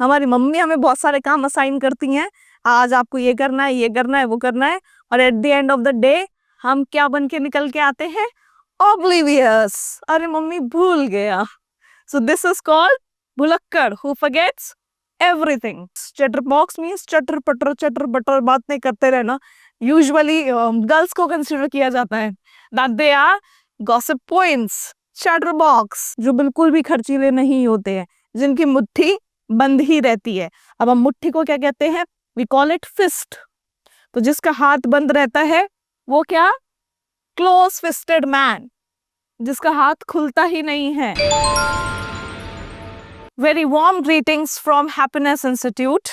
हमारी मम्मी हमें बहुत सारे काम असाइन करती हैं, आज आपको ये करना है, ये करना है, वो करना है, और at the end of the day हम क्या बन के निकल के आते हैं? ऑब्लिवियस। अरे मम्मी भूल गया। सो दिस इज कॉल्ड भुलक्कड़, who forgets everything. Chatterbox means चटर पटर बात नहीं करते रहना। यूजुअली गर्ल्स को कंसिडर किया जाता है that they are gossip points. Chatterbox जो बिल्कुल भी खर्चीले नहीं होते हैं, जिनकी मुट्ठी बंद ही रहती है। अब हम मुट्ठी को क्या कहते हैं? We call it fist. तो जिसका हाथ बंद रहता है वो क्या? क्लोज फिस्टेड मैन, जिसका हाथ खुलता ही नहीं है। Very warm greetings from Happiness Institute.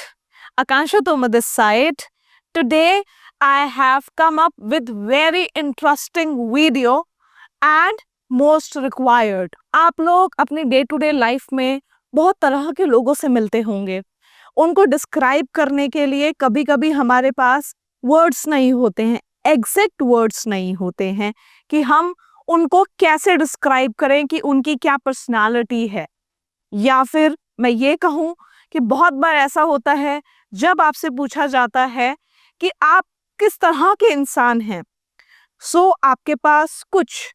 Akansha Toma this side. Today I have come up with very interesting video and most required. आप लोग अपनी डे टू डे लाइफ में बहुत तरह के लोगों से मिलते होंगे। उनको डिस्क्राइब करने के लिए कभी कभी हमारे पास वर्ड्स नहीं होते हैं, एग्जैक्ट वर्ड्स नहीं होते हैं कि हम उनको कैसे डिस्क्राइब करें कि उनकी क्या पर्सनालिटी है। या फिर मैं ये कहूँ कि बहुत बार ऐसा होता है जब आपसे पूछा जाता है कि आप किस तरह के इंसान हैं, सो आपके पास कुछ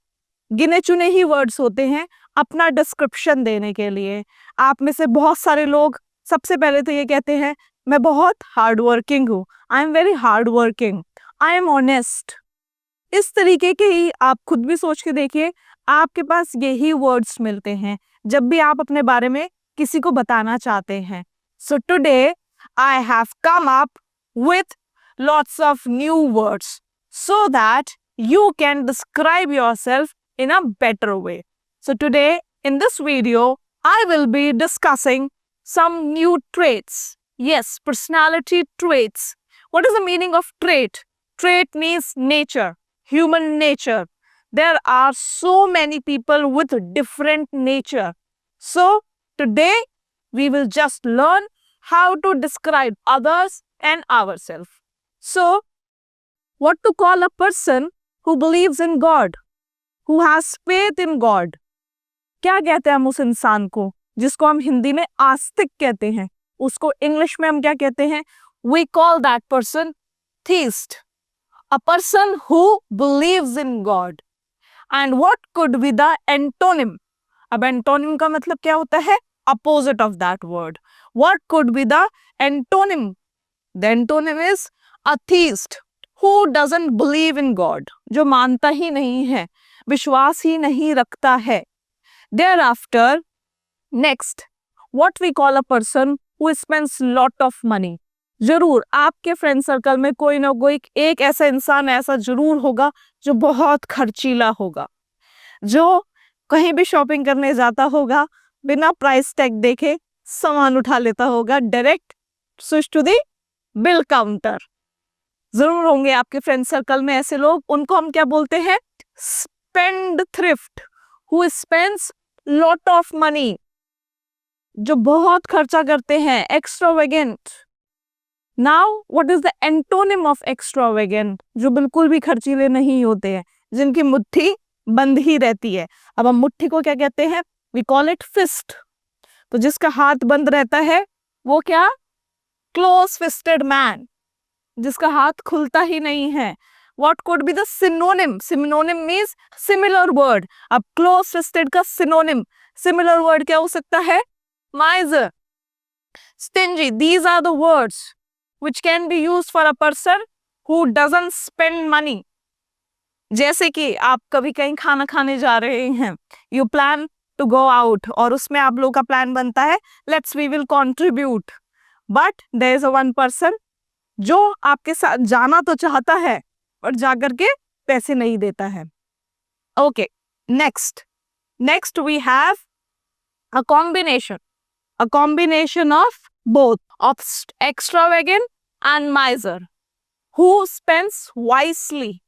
गिने चुने ही वर्ड्स होते हैं अपना डिस्क्रिप्शन देने के लिए। आप में से बहुत सारे लोग सबसे पहले तो ये कहते हैं, मैं बहुत हार्ड वर्किंग हूँ, I am very hard working, I am honest. इस तरीके के ही आप खुद भी सोच के देखिए, आपके पास यही वर्ड्स मिलते हैं जब भी आप अपने बारे में किसी को बताना चाहते हैं। So today I have come up with lots of new words so that you can describe yourself in a better way. So today in this video, I will be discussing some new traits. Yes, personality traits. What is the meaning of trait? Trait means nature, human nature. There are so many people with different nature. So today we will just learn how to describe others and ourselves. So what to call a person who believes in God, who has faith in God? क्या कहते हैं हम उस इंसान को जिसको हम हिंदी में आस्तिक कहते हैं? उसको इंग्लिश में हम क्या कहते हैं? We call that person theist, a person who believes in God. And what could be the antonym? अब antonym का मतलब क्या होता है? Opposite of that word. What could be the antonym? The antonym is a theist, who doesn't believe in God, जो मानता ही नहीं है, विश्वास ही नहीं रखता है। Thereafter, next, what we call a person who spends lot of money. जरूर आपके फ्रेंड सर्कल में कोई ना कोई एक ऐसा इंसान ऐसा जरूर होगा जो बहुत खर्चीला होगा, जो कहीं भी शॉपिंग करने जाता होगा, बिना प्राइस टैग देखे सामान उठा लेता होगा, direct switch to the bill counter. जरूर होंगे आपके फ्रेंड सर्कल में ऐसे लोग, उनको हम क्या बोलते हैं? Spend thrift, who spends lot of money, जो बहुत खर्चा करते हैं, extravagant. Now what is the antonym of extravagant? जो बिल्कुल भी खर्चीले नहीं होते हैं, जिनकी मुट्ठी बंद ही रहती है। अब हम मुट्ठी को क्या कहते हैं? We call it fist. तो जिसका हाथ बंद रहता है वो क्या? क्लोज फिस्टेड मैन, जिसका हाथ खुलता ही नहीं है। What could be the synonym? Synonym means similar word. अब close fisted का synonym, similar word क्या हो सकता है? Miser, stingy. These are the words which can be used for a person who doesn't spend money. जैसे कि आप कभी कहीं खाना खाने जा रहे हैं, you plan to go out, और उसमें आप लोग का प्लान बनता है let's we will contribute, but there is a one person जो आपके साथ जाना तो चाहता है और जाकर के पैसे नहीं देता है। Okay, next we have a combination of both, of extravagant and miser, who spends wisely,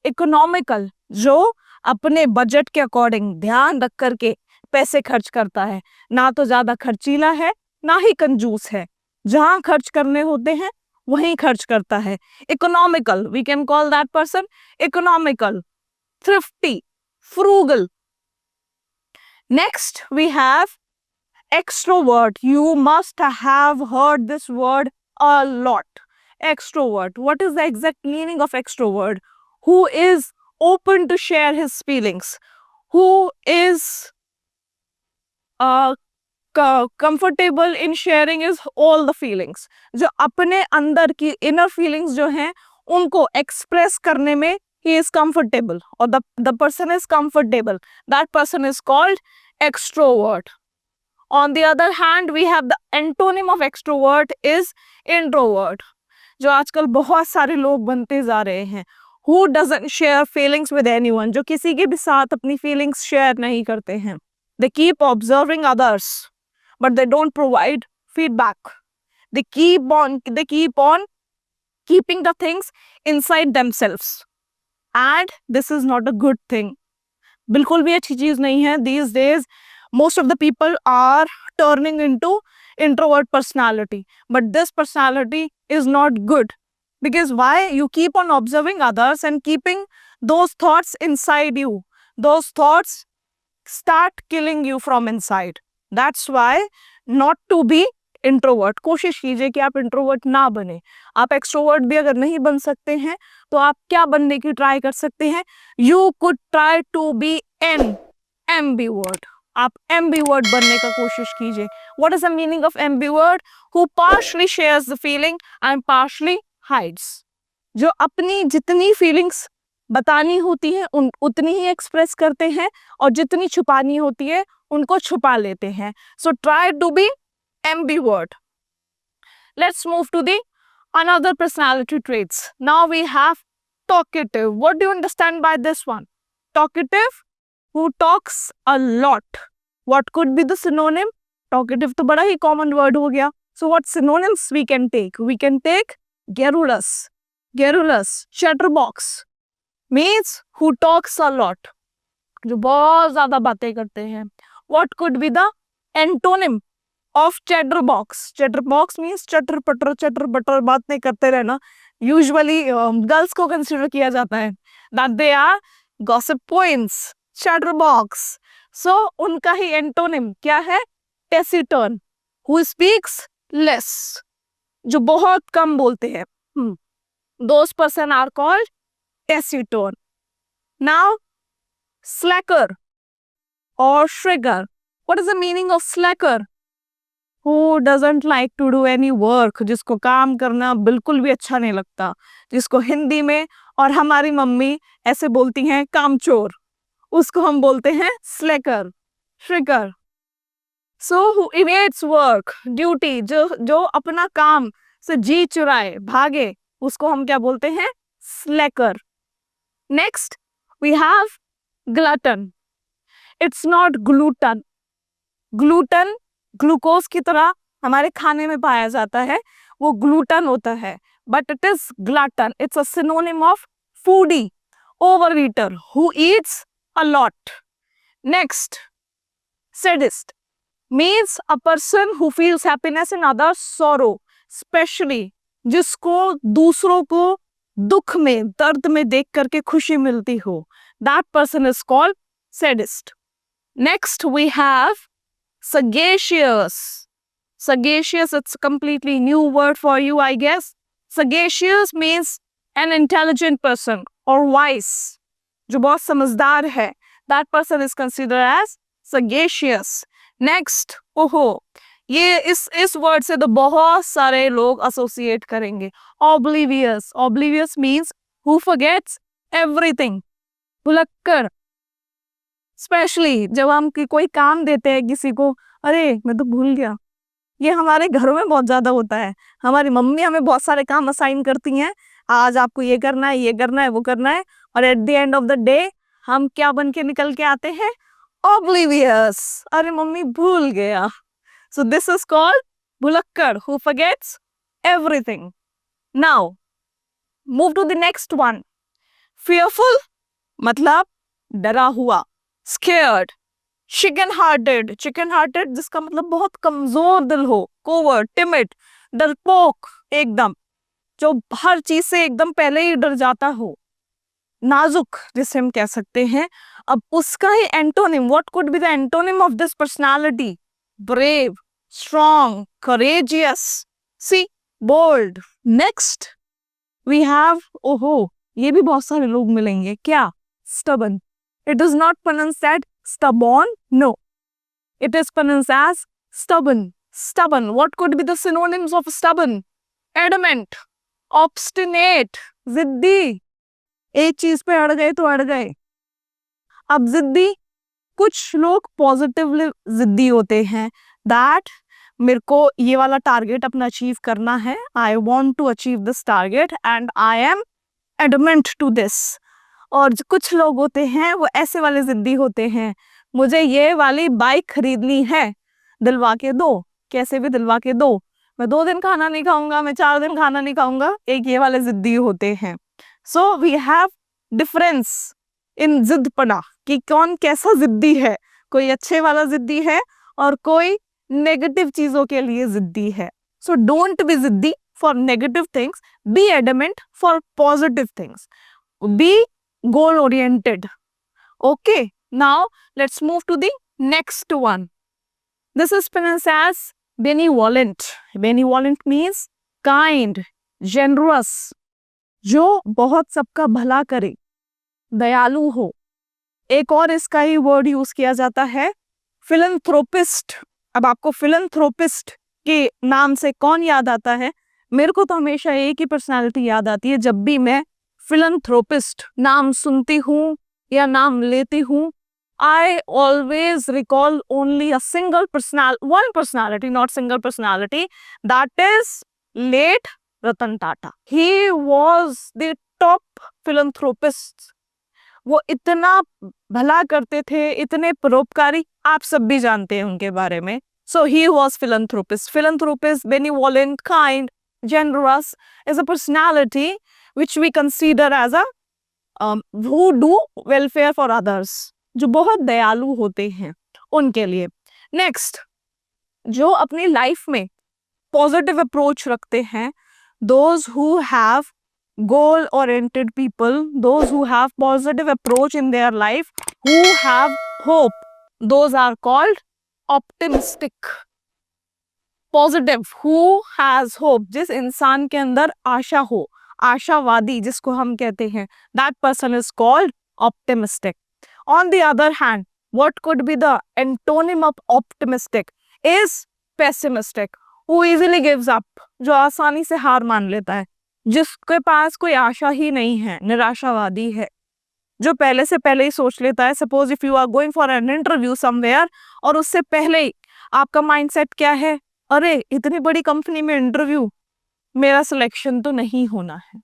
economical, जो अपने बजट के अकॉर्डिंग ध्यान रख करके पैसे खर्च करता है, ना तो ज्यादा खर्चीला है ना ही कंजूस है, जहां खर्च करने होते हैं वहीं खर्च करता है। Economical, we can call that person economical, thrifty, frugal. Next we have extrovert. You must have heard this word a lot. Extrovert. What is the exact meaning of extrovert? Who is open to share his feelings, who is comfortable in sharing his all the feelings. जो अपने अंदर की inner feelings जो हैं उनको express करने में he is comfortable, or the person is comfortable. That person is called extrovert. On the other hand, we have the antonym of extrovert is introvert, जो आजकल बहुत सारे लोग बनते जा रहे हैं. Who doesn't share feelings with anyone? जो किसी के भी साथ अपनी feelings share नहीं करते हैं. They keep observing others, but they don't provide feedback. They keep on keeping the things inside themselves. And this is not a good thing. बिल्कुल भी अच्छी चीज नहीं है. These days, most of the people are turning into introvert personality. But this personality is not good. Because why? You keep on observing others and keeping those thoughts inside you. Those thoughts start killing you from inside. That's why not to be introvert. कोशिश कीजिए कि आप introvert ना बने. आप extrovert भी अगर नहीं बन सकते हैं तो आप क्या बनने की ट्राई कर सकते हैं? You could try to be an ambivert. आप एम्बीवर्ट बनने का कोशिश कीजिए. What is the meaning of ambivert? Who partially shares the feeling and partially hides. जो अपनी जितनी फीलिंग्स बतानी होती है उतनी ही एक्सप्रेस करते हैं और जितनी छुपानी होती है उनको छुपा लेते हैं. So try to be ambivert. Let's move to the another personality traits. Now we have talkative. What do you understand by this one? Talkative, who talks a lot. What could be the synonym? Talkative तो बड़ा ही common word हो गया. So what synonyms we can take? We can take garrulous. Garrulous, chatterbox means who talks a lot. जो बहुत ज्यादा बातें करते हैं. What could be the antonym of chatterbox? Chatterbox means चटर पटर बात नहीं करते रहना. Usually गर्ल्स को कंसिडर किया जाता है that they are gossip queens. Chatterbox. So उनका ही एंटोनिम क्या है? taciturn, who speaks less, जो बहुत कम बोलते हैं. Those person are called taciturn. Now slacker or shrigger. What is the meaning of slacker? Who doesn't like to do any work. जिसको काम करना बिल्कुल भी अच्छा नहीं लगता. जिसको हिंदी में और हमारी मम्मी ऐसे बोलती हैं कामचोर, उसको हम बोलते हैं slacker, shrigger. So who evades work, duty, जो अपना काम से जी चुराए, भागे, उसको हम क्या बोलते हैं? slacker. Next we have glutton. It's not gluten. Gluten glucose की तरह हमारे खाने में पाया जाता है, वो ग्लूटन होता है. But it is glutton. It's a synonym of foodie, overeater, who eats a lot. Next, sadist means a person who feels happiness in others sorrow, especially जिसको दूसरों को दुख में, दर्द में देख करके खुशी मिलती हो. That person is called sadist. Next we have sagacious. Sagacious, it's a completely new word for you, I guess. Sagacious means an intelligent person or wise, जो बहुत समझदार है. That person is considered as sagacious. Next, ओहो, ये इस word से तो बहुत सारे लोग एसोसिएट करेंगे. Oblivious. Oblivious means who forgets everything. भुलक्कड़. स्पेशली जब हम कोई काम देते हैं किसी को, अरे मैं तो भूल गया. ये हमारे घरों में बहुत ज्यादा होता है. हमारी मम्मी हमें बहुत सारे काम असाइन करती हैं, आज आपको ये करना है, ये करना है, वो करना है, और at the end of the day हम क्या बन के निकल के आते हैं? ऑब्लिवियस. अरे मम्मी भूल गया. सो दिस इज कॉल्ड भुलक्कड़, who forgets everything. Now move to the next one. Fearful मतलब डरा हुआ. Scared, chicken hearted जिसका मतलब बहुत कमजोर दिल हो. Coward, timid, डरपोक एकदम, जो हर चीज से एकदम पहले ही डर जाता हो. नाजुक जिसे हम कह सकते हैं. अब उसका ही antonym, what could be the antonym of this personality? brave, strong, courageous, see, bold. Next, we have, oh, ये भी बहुत सारे लोग मिलेंगे क्या? Stubborn. It is not pronounced as stubborn, no. It is pronounced as stubborn. Stubborn. What could be the synonyms of stubborn? Adamant, obstinate, जिद्दी. एक चीज पे अड़ गए तो अड़ गए. अब जिद्दी, कुछ लोग पॉजिटिवली जिद्दी होते हैं, दैट मेरे को ये वाला टारगेट अपना अचीव करना है, I want to achieve this target and I am adamant to this. और कुछ लोग होते हैं वो ऐसे वाले जिद्दी होते हैं, मुझे ये वाली बाइक खरीदनी है, दिलवा के दो, कैसे भी दिलवा के दो, मैं 2 दिन खाना नहीं खाऊंगा, मैं 4 दिन खाना नहीं खाऊंगा, एक ये वाले जिद्दी होते हैं. So we have difference in जिद्दपना कि कौन कैसा जिद्दी है. कोई अच्छे वाला जिद्दी है और कोई नेगेटिव चीजों के लिए जिद्दी है. सो डोंट बी जिद्दी for negative things, be adamant for positive things, be goal oriented. Okay, now let's move to the next one. This is pronounced as benevolent. Benevolent means kind, generous, जो बहुत सबका भला करे, दयालु हो. एक और इसका ही वर्ड यूज किया जाता है, philanthropist. अब आपको philanthropist के नाम से कौन याद आता है? मेरे को तो हमेशा एक ही पर्सनालिटी याद आती है जब भी मैं philanthropist नाम सुनती हूँ या नाम लेती हूँ. I always recall only a single one personality, not single personality, that is late Ratan Tata. He was the top philanthropist. वो इतना भला करते थे, इतने परोपकारी, आप सब भी जानते हैं उनके बारे में. So he was philanthropist. Philanthropist, benevolent, kind, generous is a personality which we consider as a who do welfare for others, जो बहुत दयालु होते हैं उनके लिए. नेक्स्ट, जो अपनी लाइफ में पॉजिटिव अप्रोच रखते हैं, those who have goal oriented people, those who have positive approach in their life, who have hope, those are called optimistic. Positive, who has hope, जिस इंसान के अंदर आशा हो, आशावादी जिसको हम कहते हैं, that person is called optimistic. On the other hand, what could be the antonym of optimistic is pessimistic, who easily gives up, जो आसानी से हार मान लेता है, जिसके पास कोई आशा ही नहीं है, निराशावादी है, जो पहले से पहले ही सोच लेता है. Suppose if you are going for an interview somewhere और उससे पहले ही आपका माइंडसेट क्या है, अरे इतनी बड़ी कंपनी में इंटरव्यू, मेरा सिलेक्शन तो नहीं होना है.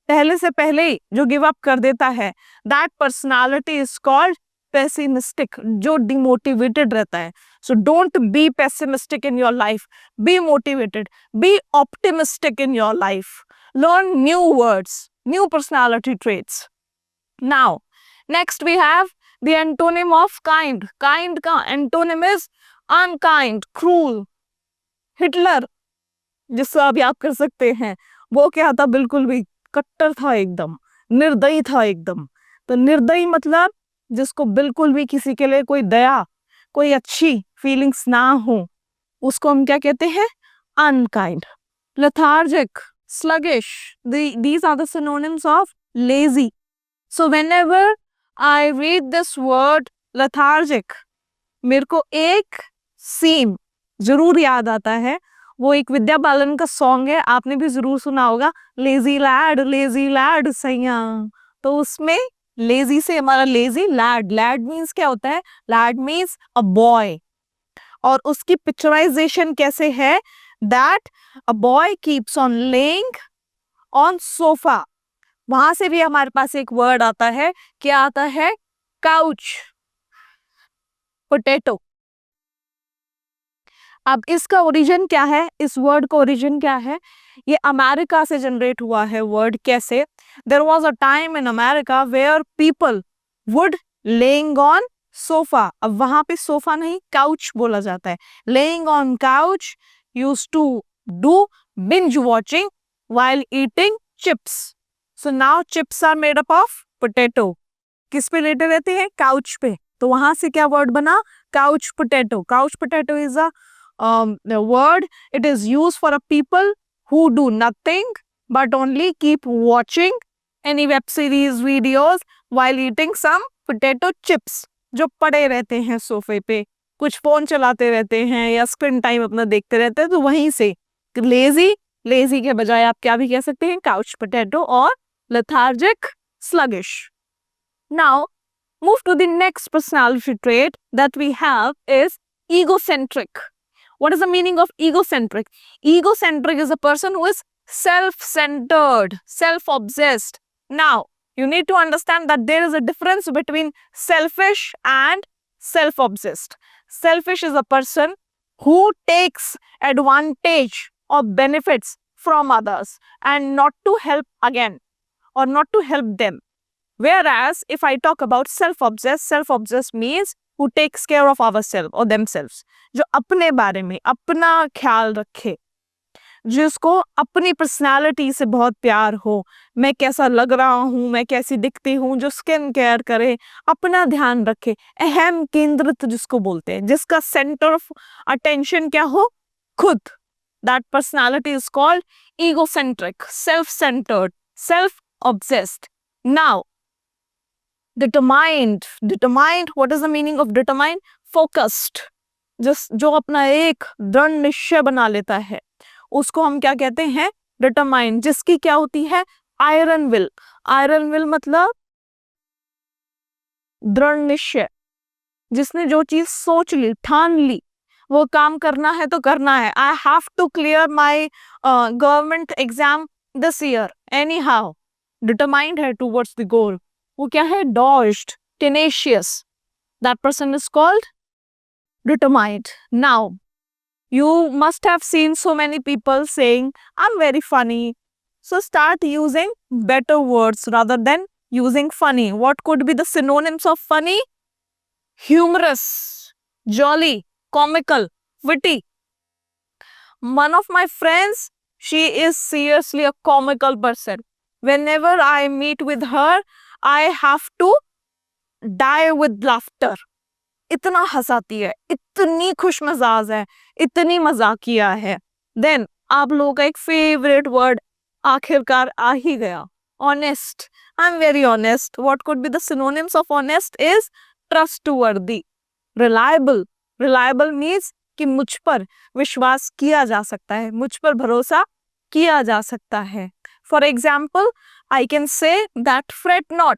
पहले से पहले ही जो गिव अप कर देता है, that personality is called pessimistic, जो डिमोटिवेटेड रहता है. So don't be pessimistic in your life, be motivated, be optimistic in your life. Learn new words, new personality traits. Now next we have the antonym of kind. Kind का antonym is unkind, cruel. Hitler, जिसको आप याद कर सकते हैं, वो क्या था, बिल्कुल भी कट्टर था, एकदम निर्दयी था एकदम. तो निर्दयी मतलब जिसको बिल्कुल भी किसी के लिए कोई दया, कोई अच्छी फीलिंग्स ना हो, उसको हम क्या कहते हैं, unkind. lethargic, sluggish, these are the synonyms of lazy. So whenever I read this word lethargic, मेरे को एक सीन जरूर याद आता है. वो एक विद्या बालन का सॉन्ग है, आपने भी जरूर सुना होगा, लेजी लैड सैया. तो उसमें लेजी से हमारा लेजी, लैड, लैड मीन्स क्या होता है, लैड मीन्स अ बॉय. और उसकी पिक्चराइजेशन कैसे है, that a boy keeps on laying on sofa. वहां से भी हमारे पास एक वर्ड आता है, क्या आता है, काउच, पोटैटो. अब इसका ओरिजिन क्या है, इस वर्ड का ओरिजिन क्या है, ये अमेरिका से जनरेट हुआ है वर्ड. कैसे, there was a time in America where people would laying on sofa. अब वहां पे सोफा नहीं, काउच बोला जाता है. Laying on couch used to do binge watching while eating chips. So now chips are made up of potato. किस पे लेटे रहते हैं, काउच पे. तो वहां से क्या वर्ड बना, couch potato. Couch potato is a word. It is used for a people who do nothing but only keep watching any web series videos while eating some potato chips. जो पड़े रहते हैं सोफे पे, कुछ फोन चलाते रहते हैं या स्क्रीन टाइम अपना देखते रहते हैं, तो वहीं से लेजी, लेजी के बजाय आप क्या भी कह सकते हैं, काउच पोटैटो और lethargic, sluggish. Now move to the next personality trait that we have is egocentric. What is the meaning of egocentric? Egocentric is a person who is self-centered, self-obsessed. Now, you need to understand that there is a difference between selfish and self-obsessed. Selfish is a person who takes advantage or benefits from others and not to help again or not to help them. Whereas, if I talk about self-obsessed means who takes care of ourselves or themselves. जो अपने बारे में अपना ख्याल रखे, जिसको अपनी personality से बहुत प्यार हो, मैं कैसा लग रहा हूँ, मैं कैसी दिखती हूँ, जो स्किन केयर करे, अपना ध्यान रखे, अहम केंद्रित जिसको बोलते हैं, जिसका सेंटर ऑफ अटेंशन क्या हो, खुद. That personality is called egocentric, self-centered, self-obsessed. Now, determined. What is the meaning of determined? Focused. जो अपना एक दृढ़ निश्चय बना लेता है, उसको हम क्या कहते हैं, determined. जिसकी क्या होती है, iron will. Iron will मतलब दृढ़ निश्चय, जिसने जो चीज सोच ली, ठान ली, वो काम करना है तो करना है. I have to clear my government exam this year anyhow. Determined है towards the goal. वो क्या है, dogged, tenacious. That person is called determined. Now, you must have seen so many people saying, I'm very funny. So start using better words rather than using funny. What could be the synonyms of funny? Humorous, jolly, comical, witty. One of my friends, she is seriously a comical person. Whenever I meet with her, I have to die with laughter. इतना हंसाती है, इतनी खुश मजाज है, इतनी मजाकिया है. Then आप लोगों का एक फेवरेट वर्ड आखिरकार आ ही गया, honest. I'm very honest. What could be the synonyms of honest is trustworthy, reliable. Reliable means कि मुझ पर विश्वास किया जा सकता है, मुझ पर भरोसा किया जा सकता है. For example, I can say that fret not.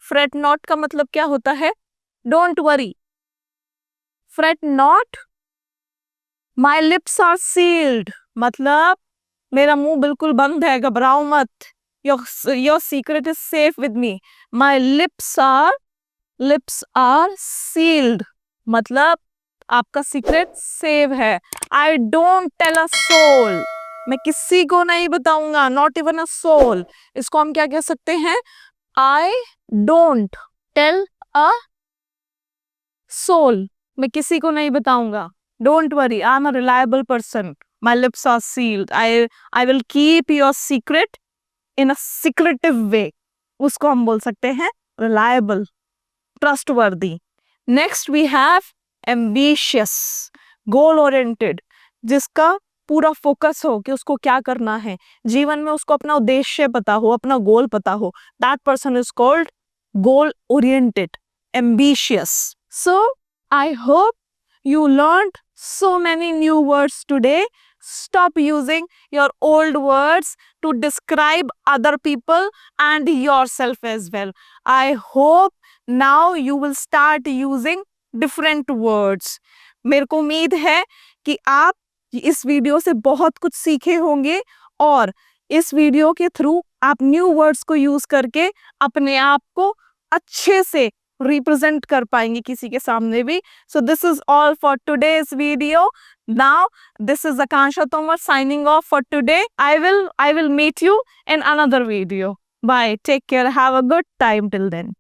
Fret not का मतलब क्या होता है, don't worry. Fret not. My lips are sealed. मतलब मेरा मुंह बिल्कुल बंद है, घबराओ मत. Your secret is safe with me. My lips are sealed. मतलब आपका सीक्रेट सेव है. I don't tell a soul. मैं किसी को नहीं बताऊंगा, not even a soul. इसको हम क्या कह सकते हैं, I don't tell a soul. मैं किसी को नहीं बताऊंगा. Don't worry, I'm a reliable person. My lips are sealed. I will keep your secret in a secretive way. उसको हम बोल सकते हैं reliable, trustworthy. Next we have ambitious, goal oriented. जिसका पूरा फोकस हो कि उसको क्या करना है जीवन में, उसको अपना उद्देश्य पता हो, अपना गोल पता हो. That person is called goal oriented, ambitious. So I hope you learned so many new words today. Stop using your old words to describe other people and yourself as well. I hope now you will start using different words. मेरे को उम्मीद है कि आप इस video से बहुत कुछ सीखे होंगे और इस वीडियो के थ्रू आप न्यू वर्ड्स को यूज करके अपने आप को अच्छे से रिप्रेजेंट कर पाएंगे किसी के सामने भी. So this is all for today's video. Now this is Akansha Tomar signing off for today. I will meet you in another video. Bye. Take care. Have a good time till then.